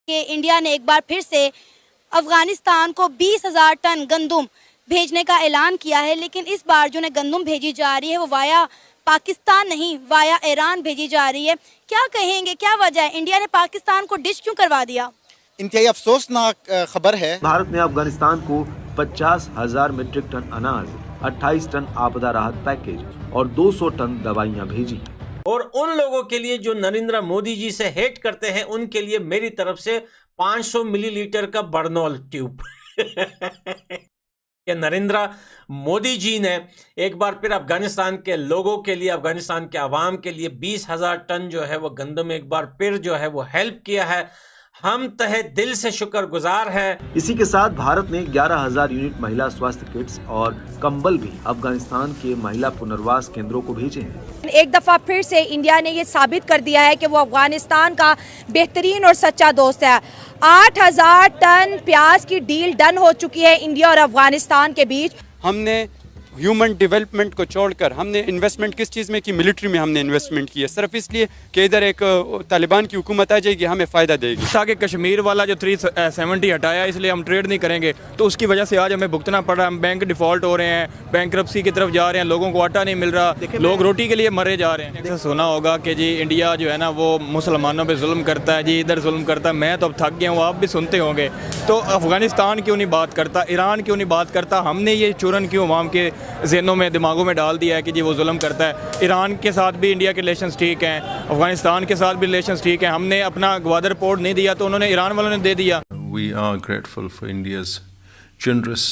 कि इंडिया ने एक बार फिर से अफगानिस्तान को 20,000 टन गंदम भेजने का ऐलान किया है, लेकिन इस बार जो गंदम भेजी जा रही है वो वाया पाकिस्तान नहीं, वाया ईरान भेजी जा रही है। क्या कहेंगे, क्या वजह है, इंडिया ने पाकिस्तान को डिश क्यों करवा दिया? इंतहाई अफसोसनाक खबर है। भारत ने अफगानिस्तान को 50,000 मीट्रिक टन अनाज, 28 टन आपदा राहत पैकेज और 200 टन दवाइयां भेजी। और उन लोगों के लिए जो नरेंद्र मोदी जी से हेट करते हैं, उनके लिए मेरी तरफ से 500 मिलीलीटर का बर्नॉल ट्यूब। कि नरेंद्र मोदी जी ने एक बार फिर अफगानिस्तान के लोगों के लिए, अफगानिस्तान के आवाम के लिए 20,000 टन जो है वो गंदम एक बार फिर जो है वो हेल्प किया है। हम तहे दिल से शुक्रगुजार हैं। इसी के साथ भारत ने 11,000 यूनिट महिला स्वास्थ्य किट्स और कंबल भी अफगानिस्तान के महिला पुनर्वास केंद्रों को भेजे हैं। एक दफा फिर से इंडिया ने ये साबित कर दिया है कि वो अफगानिस्तान का बेहतरीन और सच्चा दोस्त है। 8,000 टन प्याज की डील डन हो चुकी है इंडिया और अफगानिस्तान के बीच। हमने ह्यूमन डेवलपमेंट को छोड़कर हमने इन्वेस्टमेंट किस चीज़ में की? मिलिट्री में हमने इन्वेस्टमेंट की है, सिर्फ इसलिए कि इधर एक तालिबान की हुकूमत आ जाएगी, हमें फ़ायदा देगी। ताकि कश्मीर वाला जो 370 हटाया, इसलिए हम ट्रेड नहीं करेंगे, तो उसकी वजह से आज हमें भुगतना पड़ रहा है। हम बैंक डिफ़ॉल्ट हो रहे हैं, बैंकरप्सी की तरफ जा रहे हैं, लोगों को आटा नहीं मिल रहा, लोग रोटी के लिए मरे जा रहे हैं। सुना होगा कि जी इंडिया जो है ना वो मुसलमानों पर जुल्म करता है, जी इधर जुल्म करता है। मैं तो अब थक गया हूँ, आप भी सुनते होंगे। तो अफगानिस्तान क्यों नहीं बात करता, ईरान क्यों नहीं बात करता? हमने ये चूरन क्यों अवाम के ज़हनों में, दिमागों में डाल दिया है कि जी वो जुल्म करता है। ईरान के साथ भी इंडिया के रिलेशंस ठीक हैं, अफगानिस्तान के साथ भी रिलेशंस ठीक हैं। हमने अपना ग्वादर पोर्ट नहीं दिया तो उन्होंने, ईरान वालों ने दे दिया। We are grateful for India's generous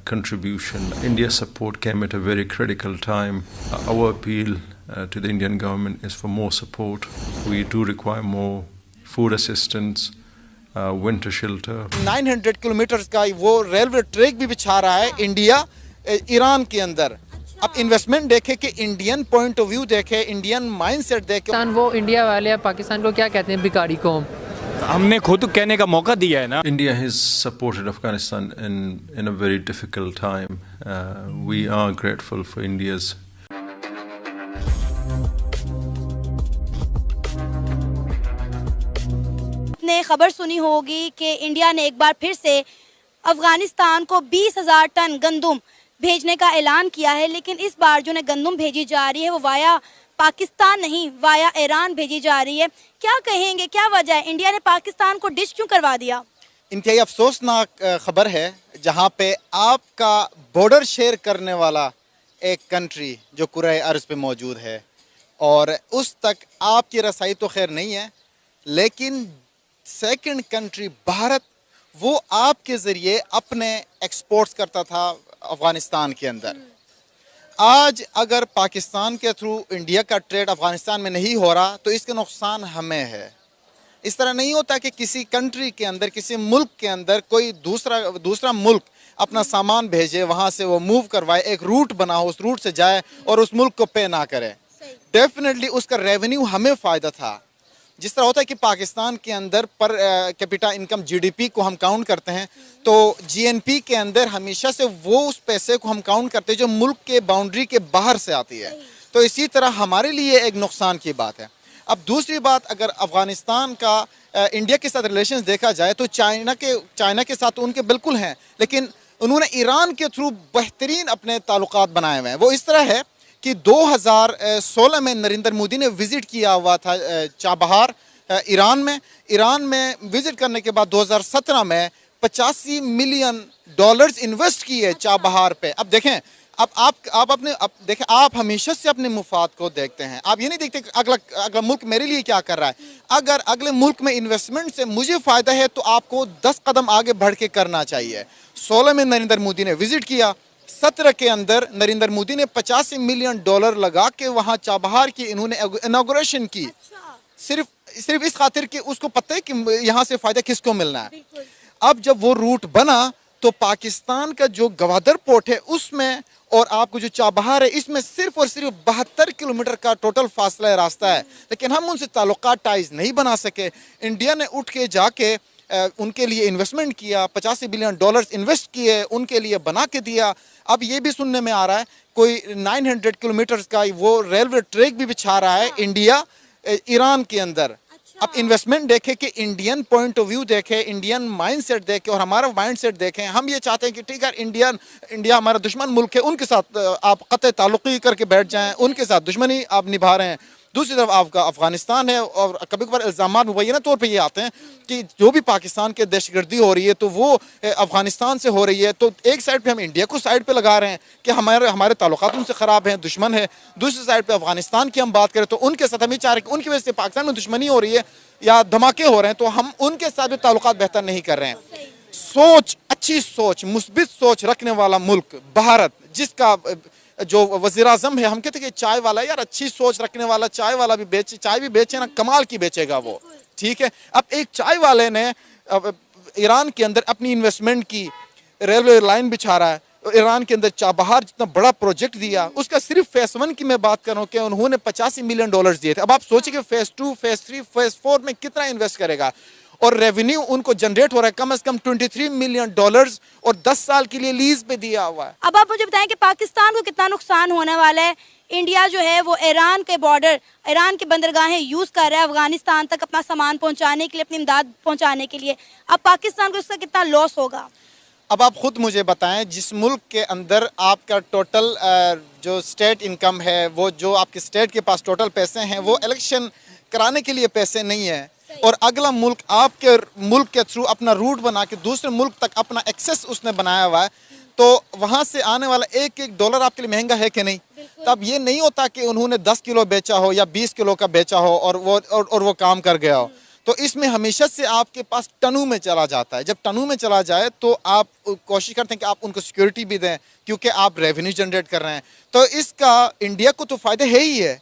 contribution. India's support came at a very critical time. Our appeal to the Indian government is for more support. We do require more food assistance, winter shelter. 900 kilometre का वो railway track भी बिछा रहा है India Iran के अंदर। अब investment देखे कि इंडियन पॉइंट ऑफ व्यू देखे, इंडियन माइंडसेट देखे। वो इंडिया वाले पाकिस्तान को क्या कहते हैं, भिखारी कौम। हमने खुद कहने का मौका दिया है ना। India has supported Afghanistan in a very difficult time. We are grateful for India's. ने खबर सुनी होगी कि इंडिया ने एक बार फिर से अफगानिस्तान को 20,000 टन गंदम भेजने का ऐलान किया है, लेकिन इस बार जो गंदम भेजी जा रही है वो वाया पाकिस्तान नहीं, वाया ईरान भेजी जा रही है। क्या कहेंगे, क्या वजह है, इंडिया ने पाकिस्तान को डिश क्यों करवा दिया? इंतहाई अफसोसनाक खबर है, जहाँ पे आपका बॉर्डर शेयर करने वाला एक कंट्री जो कुरे अर्ज़ पे मौजूद है और उस तक आपकी रसाई तो खैर नहीं है, लेकिन सेकंड कंट्री भारत वो आपके ज़रिए अपने एक्सपोर्ट्स करता था अफ़गानिस्तान के अंदर। आज अगर पाकिस्तान के थ्रू इंडिया का ट्रेड अफ़गानिस्तान में नहीं हो रहा तो इसका नुकसान हमें है। इस तरह नहीं होता कि किसी कंट्री के अंदर, किसी मुल्क के अंदर कोई दूसरा मुल्क अपना सामान भेजे, वहाँ से वो मूव करवाए, एक रूट बनाओ, उस रूट से जाए और उस मुल्क को पे ना करे। डेफिनेटली उसका रेवेन्यू हमें फ़ायदा था। जिस तरह होता है कि पाकिस्तान के अंदर पर कैपिटा इनकम जीडीपी को हम काउंट करते हैं, तो जीएनपी के अंदर हमेशा से वो उस पैसे को हम काउंट करते हैं जो मुल्क के बाउंड्री के बाहर से आती है। तो इसी तरह हमारे लिए एक नुकसान की बात है। अब दूसरी बात, अगर अफ़गानिस्तान का इंडिया के साथ रिलेशंस देखा जाए तो चाइना के साथ तो उनके बिल्कुल हैं, लेकिन उन्होंने ईरान के थ्रू बेहतरीन अपने ताल्लुकात बनाए हुए हैं। वो इस तरह है कि 2016 में नरेंद्र मोदी ने विज़िट किया हुआ था चाबहार ईरान में विज़िट करने के बाद 2017 में $85 मिलियन इन्वेस्ट किए चाबहार पे। अब देखें, अब देखें, आप हमेशा से अपने मुफाद को देखते हैं। आप ये नहीं देखते कि अगला मुल्क मेरे लिए क्या कर रहा है। अगर अगले मुल्क में इन्वेस्टमेंट से मुझे फ़ायदा है तो आपको 10 कदम आगे बढ़ के करना चाहिए। 16 में नरेंद्र मोदी ने विज़िट किया, 17 के अंदर नरेंद्र मोदी ने $85 मिलियन लगा के वहाँ चाबहार की इन्होंने इनॉग्रेशन की। सिर्फ इस खातिर कि उसको पता है कि यहाँ से फ़ायदा किसको मिलना है। अब जब वो रूट बना तो पाकिस्तान का जो गवादर पोर्ट है उसमें और आपको जो चाबहार है इसमें सिर्फ और सिर्फ 72 किलोमीटर का टोटल फासला रास्ता है, लेकिन हम उनसे ताल्लुकात टाइज नहीं बना सके। इंडिया ने उठ के जाके उनके लिए इन्वेस्टमेंट किया, $85 बिलियन इन्वेस्ट किए, उनके लिए बना के दिया। अब ये भी सुनने में आ रहा है कोई 900 किलोमीटर का वो रेलवे ट्रैक भी बिछा रहा है इंडिया ईरान के अंदर। अब इन्वेस्टमेंट देखें कि इंडियन पॉइंट ऑफ व्यू देखें, इंडियन माइंडसेट देखें और हमारा माइंडसेट देखें। हम ये चाहते हैं कि ठीक है इंडिया हमारा दुश्मन मुल्क है, उनके साथ आप क़त्ल ताल्लुक़ी करके बैठ जाएं, उनके साथ दुश्मनी आप निभा रहे हैं। दूसरी तरफ आपका अफगानिस्तान है और कभी कभार इल्ज़ाम मुबैना तौर पे ये आते हैं कि जो भी पाकिस्तान के दहशतगर्दी हो रही है तो वो अफगानिस्तान से हो रही है। तो एक साइड पे हम इंडिया को साइड पे लगा रहे हैं कि हमारे ताल्लुकात उनसे ख़राब हैं, दुश्मन है। दूसरी साइड पे अफगानिस्तान की हम बात करें तो उनके साथ हम ये चाह रहे हैं कि उनकी वजह से पाकिस्तान में दुश्मनी हो रही है या धमाके हो रहे हैं, तो हम उनके साथ भी ताल्लुकात बेहतर नहीं कर रहे हैं। सोच, अच्छी सोच, मुस्बित सोच रखने वाला मुल्क भारत, जिसका जो वज़ीर आज़म है, हम कहते हैं कि चाय वाला, यार अच्छी सोच रखने वाला चाय वाला भी बेचे, चाय भी बेचे ना, कमाल की बेचेगा वो, ठीक है। अब एक चाय वाले ने ईरान के अंदर अपनी इन्वेस्टमेंट की, रेलवे लाइन बिछा रहा है, ईरान के अंदर चाबहार जितना बड़ा प्रोजेक्ट दिया, उसका सिर्फ फेज़ 1 की मैं बात कर रहा हूँ कि उन्होंने $85 मिलियन दिए थे। अब आप सोचिए कि फेज़ 2, फेज़ 3, फेज़ 4 में कितना इन्वेस्ट करेगा, और रेवेन्यू उनको जनरेट हो रहा है कम से कम $23 मिलियन और 10 साल के लिए लीज पे दिया हुआ है। अब आप मुझे बताएं कि पाकिस्तान को कितना नुकसान होने वाला है। इंडिया जो है वो ईरान के बॉर्डर, ईरान की बंदरगाहें यूज़ कर रहा है अफगानिस्तान तक अपना सामान पहुंचाने के लिए, अपनी इमदाद पहुंचाने के लिए। अब पाकिस्तान को इसका कितना लॉस होगा? अब आप खुद मुझे बताएं, जिस मुल्क के अंदर आपका टोटल जो स्टेट इनकम है, वो जो आपके स्टेट के पास टोटल पैसे हैं, वो इलेक्शन कराने के लिए पैसे नहीं है, और अगला मुल्क आपके मुल्क के थ्रू अपना रूट बना के दूसरे मुल्क तक अपना एक्सेस उसने बनाया हुआ है, तो वहाँ से आने वाला एक एक डॉलर आपके लिए महंगा है कि नहीं? तब ये नहीं होता कि उन्होंने 10 किलो बेचा हो या 20 किलो का बेचा हो और वो काम कर गया हो। तो इसमें हमेशा से आपके पास टनों में चला जाता है। जब टनों में चला जाए तो आप कोशिश करते हैं कि आप उनको सिक्योरिटी भी दें, क्योंकि आप रेवेन्यू जनरेट कर रहे हैं। तो इसका इंडिया को तो फ़ायदा है ही है,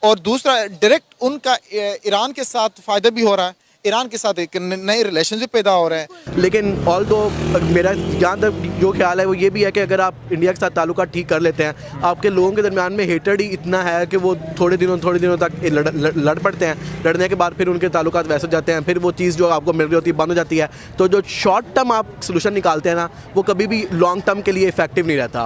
और दूसरा डायरेक्ट उनका ईरान के साथ फ़ायदा भी हो रहा है, ईरान के साथ एक नए रिलेशन भी पैदा हो रहे हैं। लेकिन ऑल दो मेरा जहाँ तक जो ख्याल है वो ये भी है कि अगर आप इंडिया के साथ ताल्लुकात ठीक कर लेते हैं, आपके लोगों के दरमियान में हेटेड ही इतना है कि वो थोड़े दिनों तक लड़ पड़ते हैं। लड़ने के बाद फिर उनके ताल्लुकात वैसे हो जाते हैं, फिर वो चीज़ जो आपको मिल रही होती है बंद हो जाती है। तो जो शॉर्ट टर्म आप सोल्यूशन निकालते हैं ना, वो कभी भी लॉन्ग टर्म के लिए इफेक्टिव नहीं रहता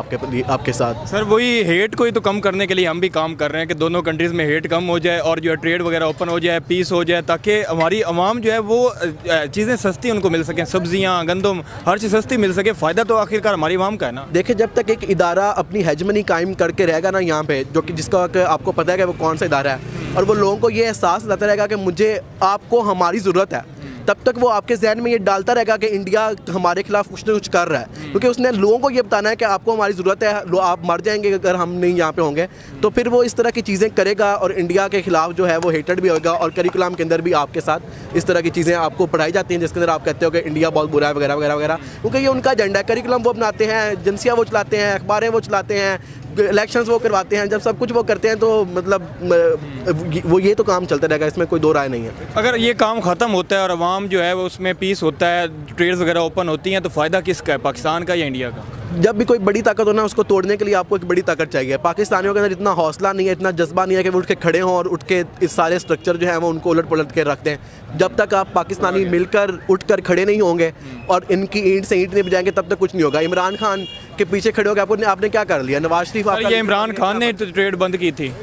आपके साथ। सर वही हेट को ही तो कम करने के लिए हम भी काम कर रहे हैं कि दोनों कंट्रीज़ में हेट कम हो जाए और जो है ट्रेड वगैरह ओपन हो जाए, पीस हो जाए, ताकि हमारी आवाम जो है वो चीज़ें सस्ती उनको मिल सकें, सब्जियां, गंदम, हर चीज़ सस्ती मिल सके। फ़ायदा तो आखिरकार हमारी आवाम का है ना। देखिए, जब तक एक इदारा अपनी हेजमनी कायम करके रहेगा ना यहाँ पे, जो कि जिसका आपको पता है कि वो कौन सा इदारा है, और वो लोगों को ये एहसास दिलाता रहेगा कि मुझे आपको हमारी ज़रूरत है, तब तक वो आपके जहन में ये डालता रहेगा कि इंडिया हमारे खिलाफ कुछ ना कुछ कर रहा है, क्योंकि उसने लोगों को ये बताना है कि आपको हमारी ज़रूरत है, आप मर जाएंगे अगर हम नहीं यहाँ पे होंगे। तो फिर वो इस तरह की चीज़ें करेगा और इंडिया के खिलाफ जो है वो हेटेड भी होगा। और करिकुलम के अंदर भी आपके साथ इस तरह की चीज़ें आपको पढ़ाई जाती हैं, जिसके अंदर आप कहते हो कि इंडिया बहुत बुरा है वगैरह वगैरह वगैरह, क्योंकि ये उनका एजेंडा है। करिकुलम वो बनाते हैं, एजेंसियाँ वो चलाते हैं, अखबारें वो चलाते हैं, इलेक्शंस वो करवाते हैं। जब सब कुछ वो करते हैं तो मतलब वो ये तो काम चलता रहेगा, इसमें कोई दो राय नहीं है। अगर ये काम ख़त्म होता है और अवाम जो है वो उसमें पीस होता है, ट्रेड्स वगैरह ओपन होती हैं, तो फ़ायदा किसका है, पाकिस्तान का या इंडिया का? जब भी कोई बड़ी ताकत हो ना, उसको तोड़ने के लिए आपको एक बड़ी ताकत चाहिए। पाकिस्तानियों के अंदर इतना हौसला नहीं है, इतना जज्बा नहीं है कि वो उठ के खड़े हों और उठ के इस सारे स्ट्रक्चर जो है वो उनको उलट पलट के रखते हैं। जब तक आप पाकिस्तानी मिलकर उठ कर खड़े नहीं होंगे और इनकी ईंट से ईंट नहीं बजाएंगे, तब तक कुछ नहीं होगा। इमरान खान के पीछे खड़े होकर आपने क्या कर लिया? नवाज शरीफ, ये इमरान खान ने ट्रेड बंद की थी।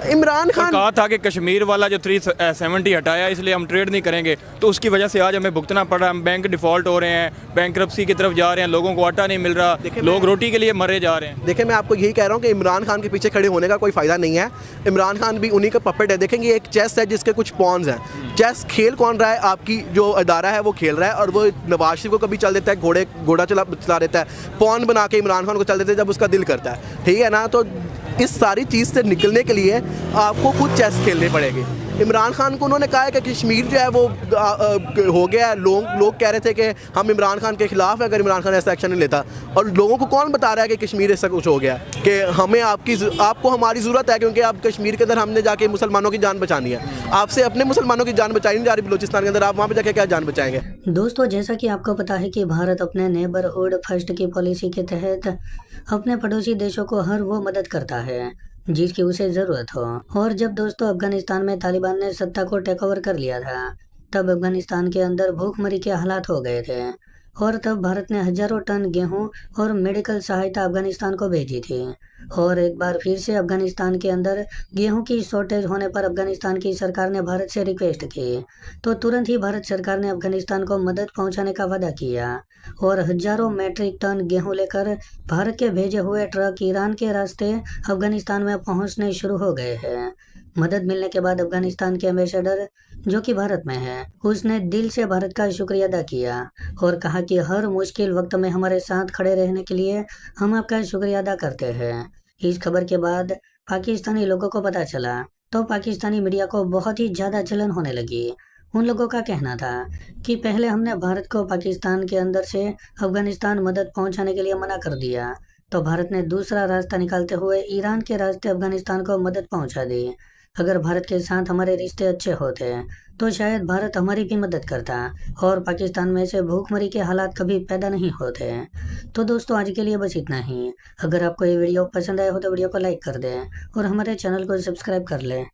इमरान खान कहा था कि कश्मीर वाला जो 370 हटाया, इसलिए हम ट्रेड नहीं करेंगे, तो उसकी वजह से आज हमें भुगतना पड़ रहा है। हम बैंक डिफ़ॉल्ट हो रहे हैं, बैंकरप्सी की तरफ जा रहे हैं, लोगों को आटा नहीं मिल रहा, लोग रोटी के लिए मरे जा रहे हैं। देखिए, मैं आपको यही कह रहा हूँ कि इमरान खान के पीछे खड़े होने का कोई फ़ायदा नहीं है। इमरान खान भी उन्हीं का पपेट है। देखेंगे, एक चेस है जिसके कुछ पॉन्स हैं। चेस खेल कौन रहा है? आपकी जो अदारा है वो खेल रहा है, और वो नवाज शरीफ को कभी चल देता है, घोड़ा चला देता है, पॉन बना के इमरान खान को चल देता है जब उसका दिल करता है, ठीक है ना। तो इस सारी चीज़ से निकलने के लिए आपको खुद चेस खेलने पड़ेगी। इमरान खान को उन्होंने कहा है कि कश्मीर जो है वो हो गया है। लोग कह रहे थे कि हम इमरान खान के खिलाफ है अगर इमरान खान ऐसा एक्शन नहीं लेता, और लोगों को कौन बता रहा है कि कश्मीर ऐसा कुछ हो गया कि हमें आपको हमारी ज़रूरत है, क्योंकि आप कश्मीर के अंदर हमने जाके मुसलमानों की जान बचानी है। आपसे अपने मुसलमानों की जान बचाई नहीं जा रही बलूचिस्तान के अंदर, आप वहाँ पर जाके क्या जान बचाएंगे? दोस्तों, जैसा कि आपको पता है कि भारत अपने नेबरहुड फर्स्ट की पॉलिसी के तहत अपने पड़ोसी देशों को हर वो मदद करता है जिसकी उसे ज़रूरत हो। और जब दोस्तों अफगानिस्तान में तालिबान ने सत्ता को टेक ओवर कर लिया था, तब अफगानिस्तान के अंदर भूखमरी के हालात हो गए थे और तब भारत ने हजारों टन गेहूं और मेडिकल सहायता अफगानिस्तान को भेजी थी। और एक बार फिर से अफगानिस्तान के अंदर गेहूं की शॉर्टेज होने पर अफगानिस्तान की सरकार ने भारत से रिक्वेस्ट की, तो तुरंत ही भारत सरकार ने अफगानिस्तान को मदद पहुंचाने का वादा किया और हजारों मैट्रिक टन गेहूं लेकर भारत के भेजे हुए ट्रक ईरान के रास्ते अफगानिस्तान में पहुंचने शुरू हो गए हैं। मदद मिलने के बाद अफगानिस्तान के एम्बेसडर जो कि भारत में है, उसने दिल से भारत का शुक्रिया अदा किया और कहा कि हर मुश्किल वक्त में हमारे साथ खड़े रहने के लिए हम आपका शुक्रिया अदा करते हैं। इस खबर के बाद पाकिस्तानी लोगों को पता चला तो पाकिस्तानी मीडिया को बहुत ही ज्यादा जलन होने लगी। उन लोगों का कहना था कि पहले हमने भारत को पाकिस्तान के अंदर से अफगानिस्तान मदद पहुंचाने के लिए मना कर दिया, तो भारत ने दूसरा रास्ता निकालते हुए ईरान के रास्ते अफगानिस्तान को मदद पहुंचा दी। अगर भारत के साथ हमारे रिश्ते अच्छे होते तो शायद भारत हमारी भी मदद करता और पाकिस्तान में से भूखमरी के हालात कभी पैदा नहीं होते। तो दोस्तों आज के लिए बस इतना ही। अगर आपको ये वीडियो पसंद आया हो तो वीडियो को लाइक कर दें और हमारे चैनल को सब्सक्राइब कर लें।